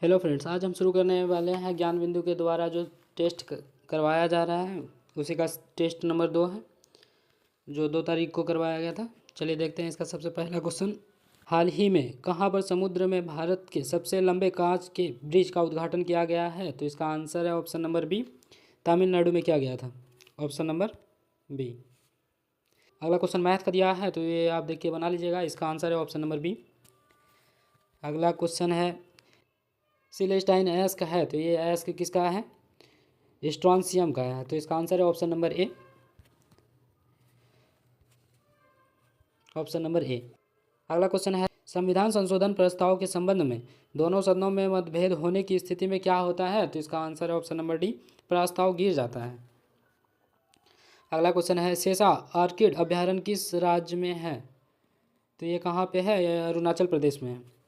Hello friends, आज हम शुरू करने वाले हैं ज्ञान बिंदु के द्वारा जो टेस्ट करवाया जा रहा है उसी का टेस्ट नंबर 2 है, जो 2 तारीख को करवाया गया था। चलिए देखते हैं इसका सबसे पहला क्वेश्चन। हाल ही में कहाँ पर समुद्र में भारत के सबसे लंबे कांच के ब्रिज का उद्घाटन किया गया है? तो इसका आंसर है ऑप्शन नंबर बी, तमिलनाडु में किया गया था। Option number B. अगला क्वेश्चन मैथ का दिया है, तो ये आप देख के बना लीजिएगा। इसका आंसर है ऑप्शन नंबर बी। अगला क्वेश्चन है सिलेस्टाइन एस्क है, तो ये एस्क किसका है? स्ट्रॉन्सियम का है, तो इसका आंसर है ऑप्शन नंबर ए। ऑप्शन नंबर ए। अगला क्वेश्चन है संविधान संशोधन प्रस्ताव के संबंध में दोनों सदनों में मतभेद होने की स्थिति में क्या होता है? तो इसका आंसर है ऑप्शन नंबर डी, प्रस्ताव गिर जाता है। अगला क्वेश्चन है सेसा ऑर्किड अभ्यारण्य किस राज्य में है? तो ये कहाँ पे है? ये अरुणाचल प्रदेश में है।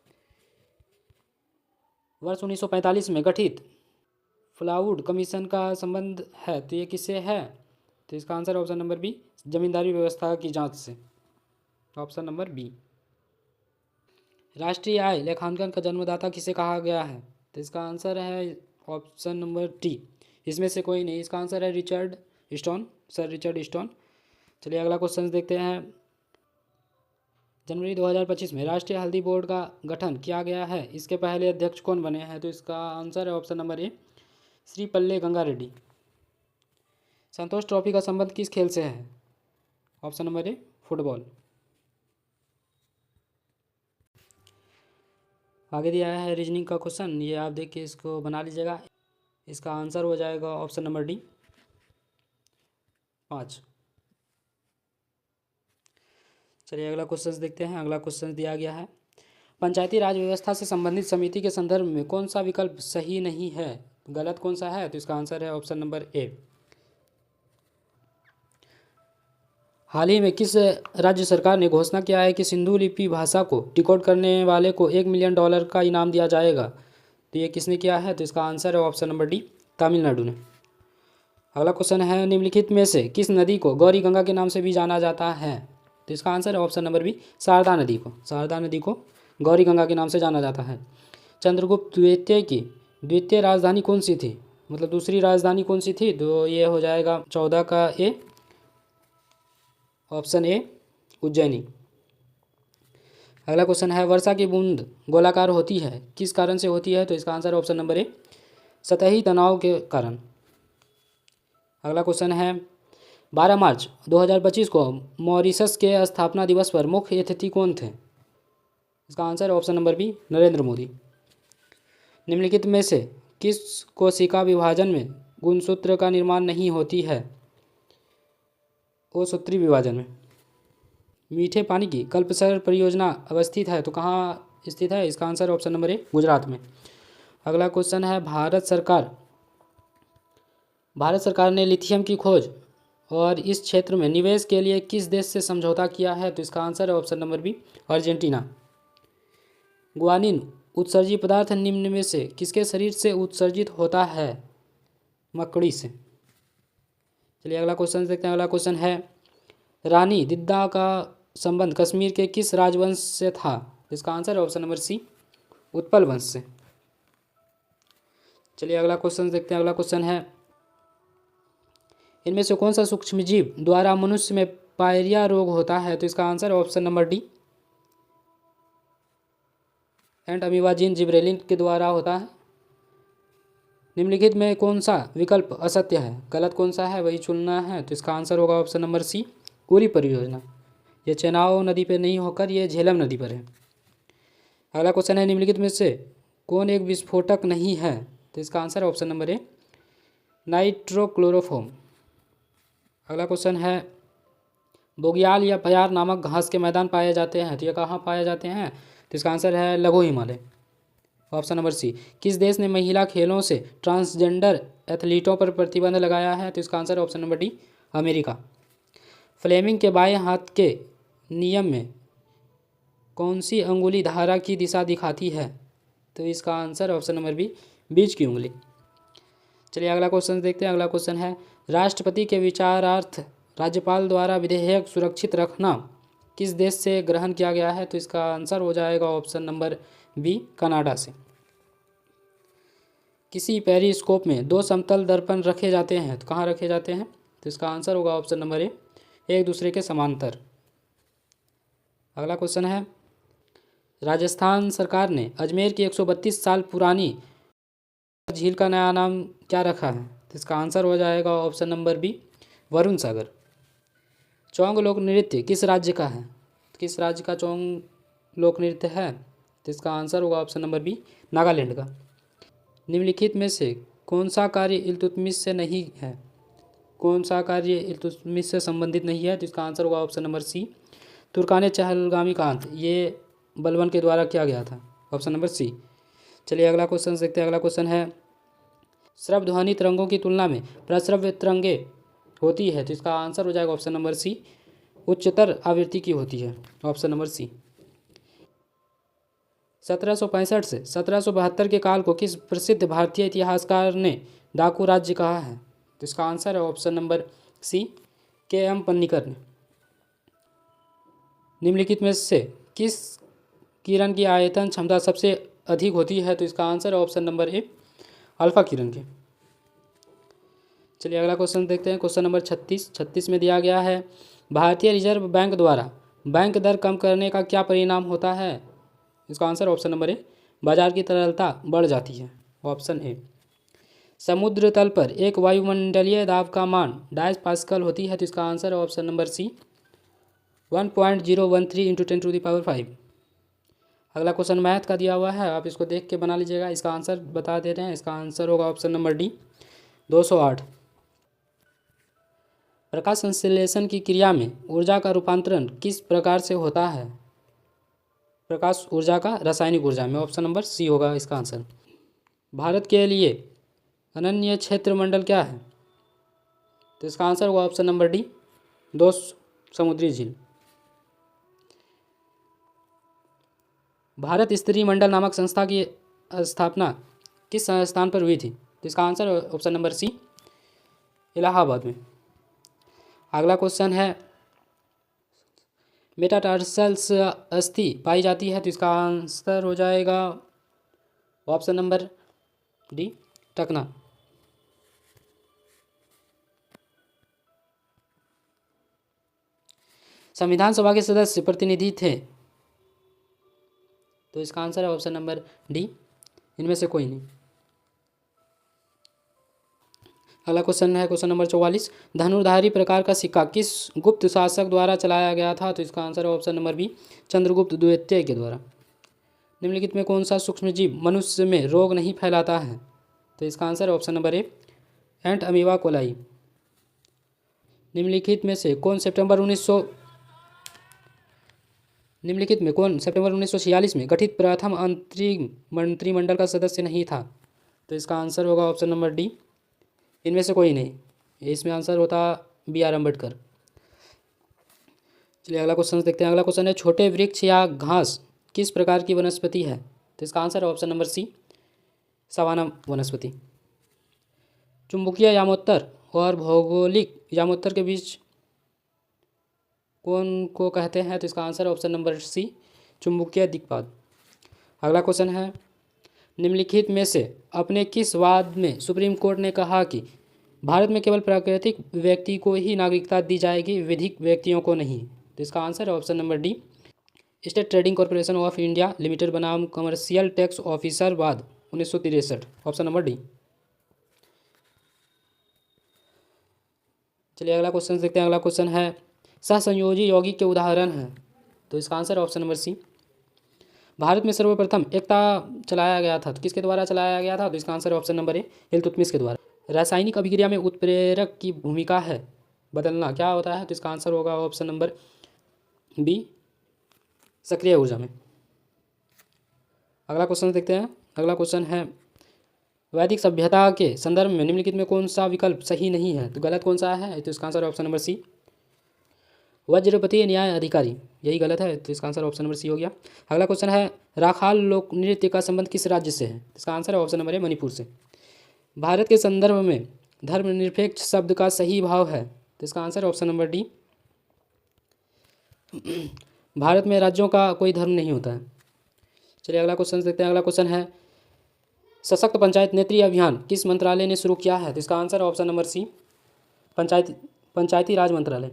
वर्ष 1945 में गठित फ्लाउड कमीशन का संबंध है, तो ये किससे है? तो इसका आंसर ऑप्शन नंबर बी, जमींदारी व्यवस्था की जांच से। Option number B. राष्ट्रीय आय लेखांकन का जन्मदाता किसे कहा गया है? तो इसका आंसर है ऑप्शन नंबर डी, इसमें से कोई नहीं। इसका आंसर है Richard stone, sir Richard stone. चलिए अगला क्वेश्चन देखते हैं। जनवरी 2025 में राष्ट्रीय हल्दी बोर्ड का गठन किया गया है, इसके पहले अध्यक्ष कौन बने हैं? तो इसका आंसर है ऑप्शन नंबर ए, श्री पल्ले गंगा रेड्डी। संतोष ट्रॉफी का संबंध किस खेल से है? ऑप्शन नंबर ए, फुटबॉल। आगे दिया है रीजनिंग का क्वेश्चन, ये आप देख के इसको बना लीजिएगा। इसका आंसर हो जाएगा ऑप्शन नंबर डी, 5। चलिए अगला क्वेश्चन देखते हैं। अगला क्वेश्चन दिया गया है पंचायती राज व्यवस्था से संबंधित समिति के संदर्भ में कौन सा विकल्प सही नहीं है? गलत कौन सा है? तो इसका आंसर है ऑप्शन नंबर ए। हाल ही में किस राज्य सरकार ने घोषणा किया है कि सिंधु लिपि भाषा को डिकोड करने वाले को $1 मिलियन का इनाम दिया जाएगा? तो ये किसने किया है? तो इसका आंसर है ऑप्शन नंबर डी, तमिलनाडु ने। अगला क्वेश्चन है निम्नलिखित में से किस नदी को गौरी गंगा के नाम से भी जाना जाता है? तो इसका आंसर है ऑप्शन नंबर बी, शारदा नदी को। शारदा नदी को गौरी गंगा के नाम से जाना जाता है। चंद्रगुप्त द्वितीय की द्वितीय राजधानी कौन सी थी? मतलब दूसरी राजधानी कौन सी थी? तो ये हो जाएगा 14 का ए, ऑप्शन ए, उज्जैनी। अगला क्वेश्चन है वर्षा की बूंद गोलाकार होती है, किस कारण से होती है? तो इसका आंसर ऑप्शन नंबर ए, सतही तनाव के कारण। अगला क्वेश्चन है 12 मार्च 2025 को मॉरिशस के स्थापना दिवस पर मुख्य अतिथि कौन थे? इसका answer option number B, Narendra Modi. निम्नलिखित में से किस कोशिका विभाजन में गुणसूत्र का निर्माण नहीं होती है? ओसूत्री विभाजन में। मीठे पानी की कल्पसर परियोजना अवस्थित है, तो कहाँ स्थित है? इसका आंसर ऑप्शन नंबर ए, गुजरात में। अगला क्वेश्चन है भारत सरकार ने लिथियम की खोज और इस क्षेत्र में निवेश के लिए किस देश से समझौता किया है? तो इसका आंसर है option number B, Argentina. Guanine उत्सर्जित पदार्थ निम्न में से किसके शरीर से उत्सर्जित होता है? मकड़ी से। चलिए अगला क्वेश्चन देखते हैं। अगला क्वेश्चन है रानी दिद्दा का संबंध कश्मीर के किस राजवंश से था? इसका आंसर है ऑप्शन नंबर सी, उत्पल वंश से। चलिए अगला क्वेश्चन देखते हैं। अगला क्वेश्चन है इनमें से कौन सा सूक्ष्मजीव द्वारा मनुष्य में पायरिया रोग होता है? तो इसका आंसर ऑप्शन नंबर डी, एंट अमीबा जीन जिब्रेलिन के द्वारा होता है। निम्नलिखित में कौन सा विकल्प असत्य है? गलत कौन सा है वही चुनना है। तो इसका आंसर होगा ऑप्शन नंबर सी, पूरी परियोजना। यह चेनाब नदी पर नहीं होकर यह झेलम नदी पर है। अगला क्वेश्चन है निम्नलिखित में से कौन एक विस्फोटक नहीं है? तो इसका आंसर ऑप्शन नंबर ए, नाइट्रोक्लोरोफॉर्म। अगला क्वेश्चन है बोगियाल या प्यार नामक घास के मैदान पाए जाते हैं, तो ये कहाँ पाए जाते हैं? तो इसका आंसर है लघु हिमालय, ऑप्शन नंबर सी। किस देश ने महिला खेलों से ट्रांसजेंडर एथलीटों पर प्रतिबंध लगाया है? तो इसका answer option number D, America. Fleming के बाएं हाथ के नियम में कौन सी अंगुली धारा की दिशा दिखाती है? तो इसका आंसर ऑप्शन नंबर बी, बीच की उंगली। चलिए अगला क्वेश्चन देखते हैं। अगला क्वेश्चन है राष्ट्रपति के विचारार्थ राज्यपाल द्वारा विधेयक सुरक्षित रखना किस देश से ग्रहण किया गया है? तो इसका आंसर हो जाएगा ऑप्शन नंबर बी, कनाडा से। किसी पेरिस्कोप में दो समतल दर्पण रखे जाते हैं तो कहाँ रखे जाते हैं? तो इसका आंसर होगा ऑप्शन नंबर ए, एक दूसरे के समांतर। अगला क्वेश्चन है, राजस्थान सरकार ने अजमेर की 132 साल पुरानी झील का नया नाम क्या रखा है? तो इसका आंसर हो जाएगा ऑप्शन नंबर बी, वरुण सागर। चौंग लोक नृत्य किस राज्य का है? किस राज्य का चौंग लोक नृत्य है? तो इसका आंसर होगा ऑप्शन नंबर बी, नागालैंड का। निम्नलिखित में से कौन सा कार्य इल्तुतमिश से नहीं है? कौन सा कार्य इल्तुतमिश से संबंधित नहीं है? तो इसका आंसर होगा ऑप्शन नंबर सी, तुर्कान चहलगामी का अंत, ये बलबन के द्वारा किया गया था, ऑप्शन नंबर सी। चलिए अगला क्वेश्चन देखते हैं। अगला क्वेश्चन है, श्रव्यध्वनि तरंगों की तुलना में प्रश्रव्य तरंगें होती है, तो इसका आंसर हो जाएगा ऑप्शन नंबर सी, उच्चतर आवृत्ति की होती है, ऑप्शन नंबर सी। 1765 से 1772 के काल को किस प्रसिद्ध भारतीय इतिहासकार ने डाकू राज्य कहा है? तो इसका आंसर है option number C, K M. Panikkar ने। निम्नलिखित में से किस किरण की आयतन क्षमता सबसे अधिक होती है? तो इसका आंसर है ऑप्शन नंबर ए, अल्फा किरण की। चलिए अगला क्वेश्चन देखते हैं। क्वेश्चन नंबर 36 में दिया गया है, भारतीय रिजर्व बैंक द्वारा बैंक दर कम करने का क्या परिणाम होता है? इसका आंसर ऑप्शन नंबर ए, बाजार की तरलता बढ़ जाती है, ऑप्शन ए। समुद्र तल पर एक वायुमंडलीय दाब का मान 2.5 पास्कल होती है, तो इसका आंसर है ऑप्शन नंबर सी, 1.013 × 10⁵। अगला क्वेश्चन मैथ का दिया हुआ है, आप इसको देख के बना लीजिएगा। इसका आंसर बता दे रहे हैं, इसका आंसर होगा ऑप्शन नंबर डी, 208। प्रकाश संश्लेषण की क्रिया में ऊर्जा का रूपांतरण किस प्रकार से होता है? प्रकाश ऊर्जा का रासायनिक ऊर्जा में, ऑप्शन नंबर सी होगा इसका आंसर। भारत के लिए अनन्य क्षेत्र मंडल क्या है? तो इसका आंसर होगा ऑप्शन नंबर डी, 2 समुद्री झील। भारत स्तरीय मंडल नामक संस्था की स्थापना किस स्थान पर हुई थी? तो इसका answer option number C, Allahabad में। अगला क्वेश्चन है, मेटाटार्सल्स अस्थि पाई जाती है, तो इसका आंसर हो जाएगा ऑप्शन नंबर डी, टकना। संविधान सभा के सदस्य प्रतिनिधि थे, तो इसका आंसर है ऑप्शन नंबर डी, इनमें से कोई नहीं। अगला क्वेश्चन है क्वेश्चन नंबर 44, धनुर्धारी प्रकार का सिक्का किस गुप्त शासक द्वारा चलाया गया था? तो इसका आंसर है ऑप्शन नंबर बी, चंद्रगुप्त द्वितीय के द्वारा। निम्नलिखित में कौन सा सूक्ष्मजीव मनुष्य में रोग नहीं फैलाता है? तो इसका आंसर है ऑप्शन नंबर ए, एंट अमीबा कोलाई। निम्नलिखित में कौन सितंबर 1946 में गठित प्रथम अंतरिम मंत्रिमंडल का सदस्य नहीं था? तो इसका आंसर होगा ऑप्शन नंबर डी, इनमें से कोई नहीं। इसमें आंसर होता बी.आर. अम्बेडकर। चलिए अगला क्वेश्चन देखते हैं। अगला क्वेश्चन है, छोटे वृक्ष या घास किस प्रकार की वनस्पति है? तो इसका आंसर है ऑप्शन नंबर सी, सवाना वनस्पति। चुंबकीय यामोत्तर और भौगोलिक यामोत्तर के बीच कौन को कहते हैं? तो इसका आंसर है ऑप्शन नंबर सी, चुंबकीय दिक्पात। अगला क्वेश्चन है, निम्नलिखित में से अपने किस वाद में सुप्रीम कोर्ट ने कहा कि भारत में केवल प्राकृतिक व्यक्ति को ही नागरिकता दी जाएगी, विधिक व्यक्तियों को नहीं? तो इसका आंसर है option number D, state trading corporation of India limited बनाम कमर्शियल टैक्स ऑफिसर वाद 1963, ऑप्शन नंबर डी। चलिए अगला क्वेश्चन देखते हैं। अगला क्वेश्चन है, सहसंयोजी यौगिक के उदाहरण हैं? तो इसका आंसर है ऑप्शन नंबर सी, भारत में सर्वप्रथम एकता चलाया गया था, तो किसके द्वारा चलाया गया था? तो इसका आंसर है ऑप्शन नंबर ए, इल्तुतमिश के द्वारा। रासायनिक अभिक्रिया में उत्प्रेरक की भूमिका है बदलना, क्या होता है? तो इसका आंसर होगा ऑप्शन नंबर बी, सक्रिय ऊर्जा में। अगला क्वेश्चन देखते हैं। अगला क्वेश्चन है, वैदिक सभ्यता के संदर्भ में निम्नलिखित में कौन सा विकल्प सही नहीं है? तो गलत कौन सा है? तो इसका आंसर है ऑप्शन नंबर सी, वज्रपति न्याय अधिकारी, यही गलत है, तो इसका आंसर ऑप्शन नंबर सी हो गया। अगला क्वेश्चन है, राखाल लोक नृत्य का संबंध किस राज्य से है? इसका आंसर है ऑप्शन नंबर ए, मणिपुर से। भारत के संदर्भ में धर्मनिरपेक्ष शब्द का सही भाव है? तो इसका आंसर है ऑप्शन नंबर डी, भारत में राज्यों का कोई धर्म नहीं होता है। चलिए अगला क्वेश्चन देखते हैं। अगला क्वेश्चन है, सशक्त पंचायत नेत्री अभियान किस मंत्रालय ने शुरू किया है? तो इसका आंसर ऑप्शन नंबर सी, पंचायती राज मंत्रालय।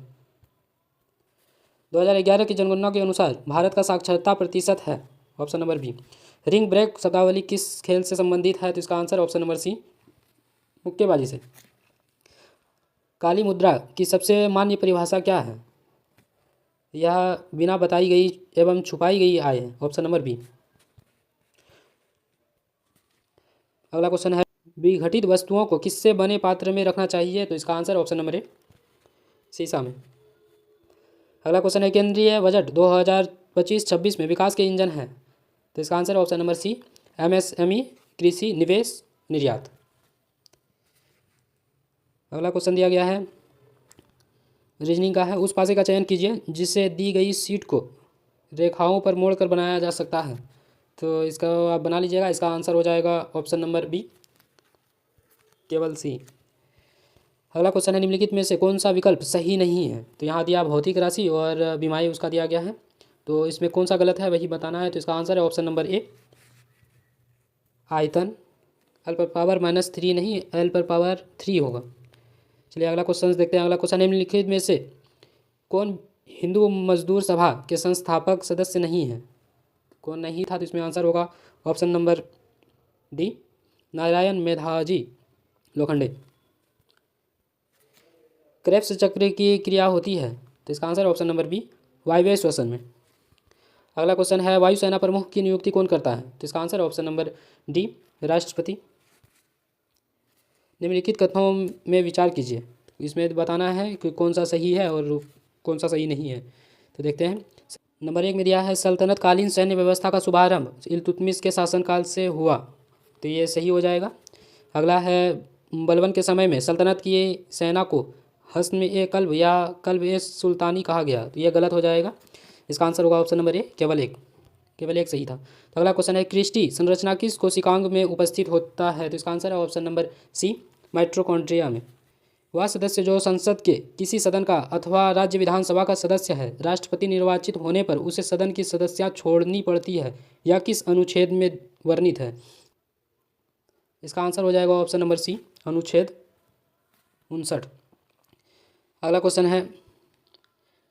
2011 की जनगणना के अनुसार भारत का साक्षरता प्रतिशत है, option number B. Ring break शब्दावली किस खेल से संबंधित है? तो इसका आंसर ऑप्शन नंबर सी, मुक्केबाजी से। काली मुद्रा की सबसे मान्य परिभाषा क्या है? यह बिना बताई गई एवं छुपाई गई आय है, ऑप्शन नंबर बी। अगला क्वेश्चन है, विघटित वस्तुओं को किससे बने पात्र में रखना चाहिए? तो इसका आंसर ऑप्शन नंबर ए, शीशा में। अगला क्वेश्चन है, केंद्रीय बजट 2025-26 में विकास के इंजन है? तो इसका answer option number C, MSME, कृषि, निवेश, निर्यात। अगला क्वेश्चन दिया गया है, रीजनिंग का है, उस पासे का चयन कीजिए जिसे दी गई सीट को रेखाओं पर मोड़कर बनाया जा सकता है। तो इसका आप बना लीजिएगा, इसका आंसर हो जाएगा ऑप्शन नंबर बी, केवल सी। अगला क्वेश्चन है, निम्नलिखित में से कौन सा विकल्प सही नहीं है? तो यहाँ दिया भौतिक राशि और बीमारी उसका दिया गया है, तो इसमें कौन सा गलत है वही बताना है। तो इसका आंसर है ऑप्शन नंबर ए, आयतन। एल पर पावर -3 नहीं, एल पर पावर 3 होगा। चलिए अगला क्वेश्चन देखते हैं। अगला क्वेश्चन, निम्नलिखित में से कौन हिंदू मजदूर सभा के संस्थापक सदस्य नहीं है? कौन नहीं था? तो इसमें आंसर होगा option number D, Narayan Medhaji Lokhande. Krebs चक्र की क्रिया होती है? तो इसका आंसर ऑप्शन नंबर बी, वायवीय श्वसन में। अगला क्वेश्चन है, वायुसेना प्रमुख की नियुक्ति कौन करता है? तो इसका आंसर ऑप्शन नंबर डी, राष्ट्रपति। निम्नलिखित कथनों में विचार कीजिए, इसमें बताना है कि कौन सा सही है और कौन सा सही नहीं है। तो देखते हैं। नंबर 1 में दिया है, सल्तनतकालीन सैन्य व्यवस्था का शुभारंभ इल्तुतमिश के शासनकाल से हुआ। तो ये सही हो जाएगा। अगला है, बलबन के समय में सल्तनत की सेना को हस्न-ए-कल्ब या कल्ब-ए-सुल्तानी कहा गया। तो ये गलत हो जाएगा। इसका आंसर होगा ऑप्शन नंबर ए, केवल एक सही था। तो अगला क्वेश्चन है, क्रिस्टी संरचना किस कोशिकांग में उपस्थित होता है? तो इसका आंसर है ऑप्शन नंबर सी, माइटोकॉन्ड्रिया में। वह सदस्य जो संसद के किसी सदन का अथवा राज्य विधानसभा का सदस्य है, राष्ट्रपति निर्वाचित होने पर उसे सदन की सदस्यता छोड़नी पड़ती है, यह किस अनुच्छेद में वर्णित है? इसका आंसर हो जाएगा ऑप्शन नंबर सी, अनुच्छेद 59। अगला क्वेश्चन है,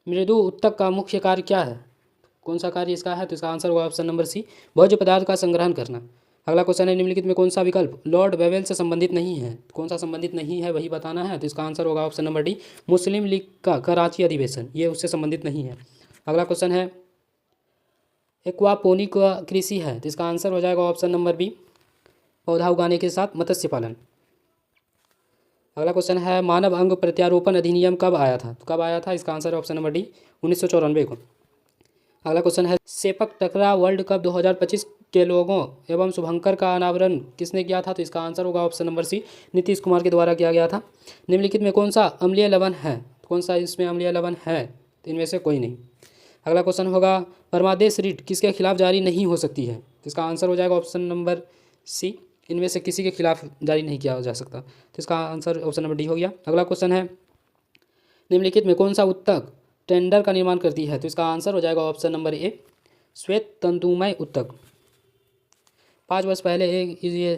मृदु उत्तक का मुख्य कार्य क्या है? कौन सा कार्य इसका है? तो इसका आंसर होगा ऑप्शन नंबर सी, भोज्य पदार्थ का संग्रहण करना। अगला क्वेश्चन है, निम्नलिखित में कौन सा विकल्प लॉर्ड वेवेल से संबंधित नहीं है? कौन सा संबंधित नहीं है वही बताना है। तो इसका आंसर होगा ऑप्शन नंबर डी, मुस्लिम लीग का कराची अधिवेशन, ये उससे संबंधित नहीं है। अगला क्वेश्चन है, एक्वापोनिक कृषि है? तो इसका आंसर हो जाएगा ऑप्शन नंबर बी, पौधा उगाने के साथ मत्स्य पालन। अगला क्वेश्चन है, मानव अंग प्रत्यारोपण अधिनियम कब आया था? तो कब आया था? इसका आंसर है ऑप्शन नंबर डी, 1994 को। अगला क्वेश्चन है, सेपक टकरा वर्ल्ड कप 2025 के लोगों एवं शुभंकर का अनावरण किसने किया था? तो इसका आंसर होगा option number C, Nitish Kumar के द्वारा किया गया था। निम्नलिखित में कौन सा अम्लीय लवण है? कौन सा इसमें अम्लीय लवण है? तो इनमें से कोई नहीं। अगला क्वेश्चन होगा, परमादेश रीट किसके खिलाफ जारी नहीं हो सकती है? तो इसका आंसर हो जाएगा ऑप्शन नंबर सी, इनमें से किसी के खिलाफ जारी नहीं किया जा सकता। तो इसका आंसर ऑप्शन नंबर डी हो गया। अगला क्वेश्चन है, निम्नलिखित में कौन सा उत्तक टेंडर का निर्माण करती है? तो इसका आंसर हो जाएगा ऑप्शन नंबर ए, श्वेत तंतुमय उत्तक। 5 वर्ष पहले ये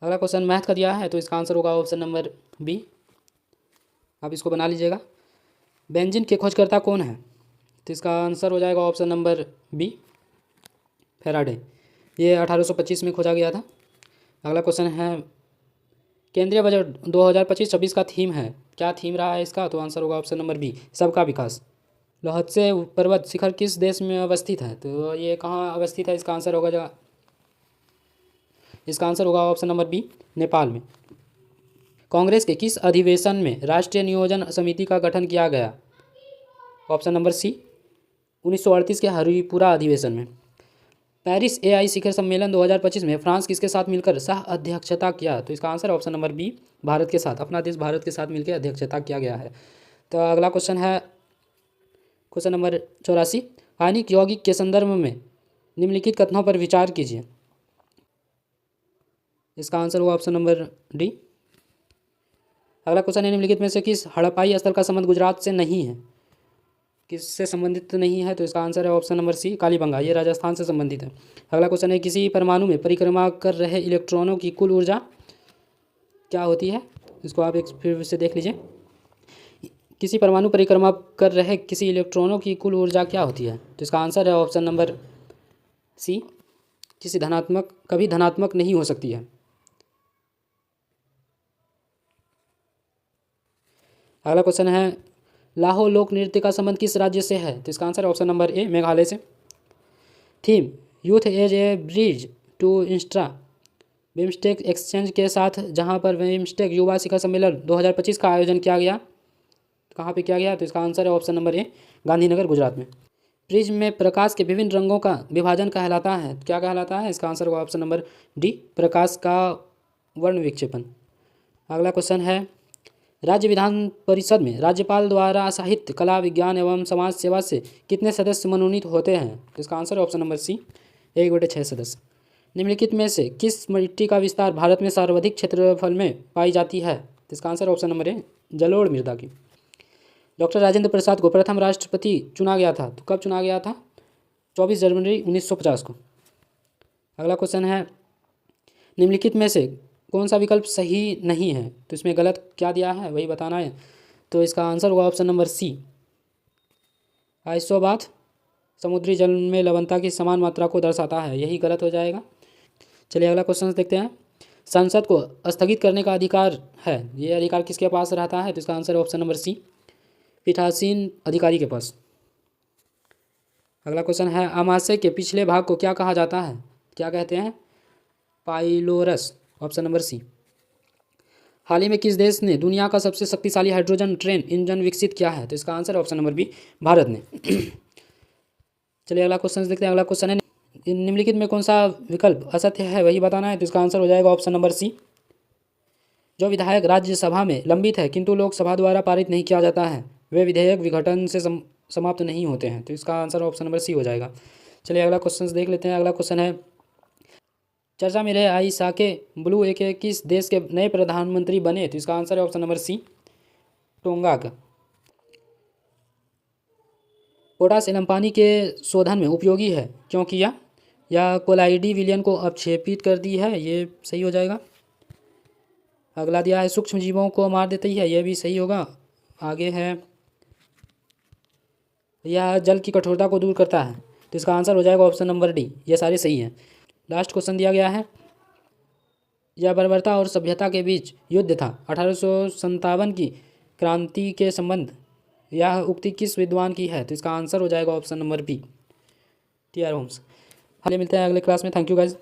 अगला क्वेश्चन मैथ का दिया है, तो इसका आंसर होगा ऑप्शन नंबर बी, आप इसको बना लीजिएगा। बेंजीन के खोजकर्ता कौन है? तो इसका आंसर हो जाएगा ऑप्शन नंबर बी, फैराडे। ये 1825 में खोजा गया था। अगला क्वेश्चन है, केंद्रीय बजट 2025-26 का थीम है, क्या थीम रहा है इसका? तो आंसर होगा ऑप्शन नंबर बी, सबका विकास। लोहत्से पर्वत शिखर किस देश में अवस्थित है? तो ये कहाँ अवस्थित है? इसका आंसर होगा ऑप्शन नंबर बी, नेपाल में। कांग्रेस के किस अधिवेशन में राष्ट्रीय नियोजन समिति का गठन किया गया? ऑप्शन नंबर सी, 1938 के हरिपुरा अधिवेशन में। पेरिस एआई शिखर सम्मेलन 2025 में फ्रांस किसके साथ मिलकर सह अध्यक्षता किया? तो इसका answer option number B, Bharat के साथ, अपना देश भारत के साथ मिलकर अध्यक्षता किया गया है। तो अगला क्वेश्चन है, क्वेश्चन नंबर 84, आयनिक यौगिक के संदर्भ में निम्नलिखित कथनों पर विचार कीजिए। इसका आंसर होगा ऑप्शन नंबर डी। अगला क्वेश्चन है, निम्नलिखित में से किस हड़प्पाई स्थल का संबंध गुजरात से नहीं है? किससे संबंधित नहीं है, तो इसका आंसर है ऑप्शन नंबर सी कालीबंगा, ये राजस्थान से संबंधित है। अगला क्वेश्चन है, किसी परमाणु में परिक्रमा कर रहे इलेक्ट्रॉनों की कुल ऊर्जा क्या होती है? इसको आप एक फिर से देख लीजिए। किसी परमाणु परिक्रमा कर रहे किसी इलेक्ट्रॉनों की कुल ऊर्जा क्या होती है? तो इसका आंसर है ऑप्शन नंबर सी, किसी धनात्मक कभी धनात्मक नहीं हो सकती है। अगला क्वेश्चन है, लाहो लोक नृत्य का संबंध किस राज्य से है? तो इसका answer option number A Meghalaya से। Theme, youth as a bridge to intra BIMSTEC exchange के साथ, जहां पर बिम्स्टेक युवा शिखर सम्मेलन 2025 का आयोजन किया गया, कहाँ पे किया गया? तो इसका आंसर है ऑप्शन नंबर ए गांधीनगर गुजरात में। प्रिज्म में प्रकाश के विभिन्न रंगों का विभाजन कहलाता है, क्या कहलाता है? इसका आंसर होगा ऑप्शन नंबर डी प्रकाश का वर्ण विक्षेपण। अगला क्वेश्चन है, राज्य विधान परिषद में राज्यपाल द्वारा साहित्य कला विज्ञान एवं समाज सेवा से कितने सदस्य मनोनीत होते हैं? तो इसका आंसर है ऑप्शन नंबर सी 1/6 सदस्य। निम्नलिखित में से किस मिट्टी का विस्तार भारत में सर्वाधिक क्षेत्रफल में पाई जाती है? तो इसका आंसर ऑप्शन नंबर ए जलोढ़ मृदा की। डॉक्टर राजेंद्र प्रसाद को प्रथम राष्ट्रपति चुना गया था, तो कब चुना गया था? 24 जनवरी 1950 को। अगला क्वेश्चन है, निम्नलिखित में से कौन सा विकल्प सही नहीं है? तो इसमें गलत क्या दिया है वही बताना है, तो इसका आंसर होगा ऑप्शन नंबर सी आइसोबाथ समुद्री जल में लवणता की समान मात्रा को दर्शाता है, यही गलत हो जाएगा। चलिए अगला क्वेश्चन देखते हैं, संसद को स्थगित करने का अधिकार है, ये अधिकार किसके पास रहता है? तो इसका आंसर ऑप्शन नंबर सी पीठासीन अधिकारी के पास। अगला क्वेश्चन है, अमाशय के पिछले भाग को क्या कहा जाता है? क्या कहते हैं? Pylorus, option number C. हाल ही में किस देश ने दुनिया का सबसे शक्तिशाली हाइड्रोजन ट्रेन इंजन विकसित किया है? तो इसका answer option number B Bharat ने। चलिए अगला क्वेश्चन देखते हैं। अगला क्वेश्चन है, निम्नलिखित में कौन सा विकल्प असत्य है वही बताना है, तो इसका आंसर हो जाएगा ऑप्शन नंबर सी। जो विधायक राज्यसभा में लंबित है किंतु लोकसभा द्वारा पारित नहीं किया जाता है, वे विधेयक विघटन से समाप्त नहीं होते हैं, तो इसका आंसर ऑप्शन नंबर सी हो जाएगा। चलिए अगला क्वेश्चन देख लेते हैं। अगला क्वेश्चन है, चर्चा में रहे आइसाके ब्लू एक किस देश के नए प्रधानमंत्री बने? तो इसका आंसर है ऑप्शन नंबर सी टोंगा का। पोटास एवं पानी के शोधन में उपयोगी है, क्यों किया? या कोलाइडी विलियन को अपक्षेपित कर दी है, ये सही हो जाएगा। अगला दिया है, सूक्ष्म जीवों को मार देती है, यह भी सही होगा। आगे है, यह जल की कठोरता को दूर करता है, तो इसका आंसर हो जाएगा ऑप्शन नंबर डी, ये सारे सही हैं। लास्ट क्वेश्चन दिया गया है, यह बर्बरता और सभ्यता के बीच युद्ध था, 1857 की क्रांति के संबंध, यह उक्ति किस विद्वान की है? तो इसका आंसर हो जाएगा option number B T R Holmes. मिलते हैं अगले क्लास में। Thank you guys.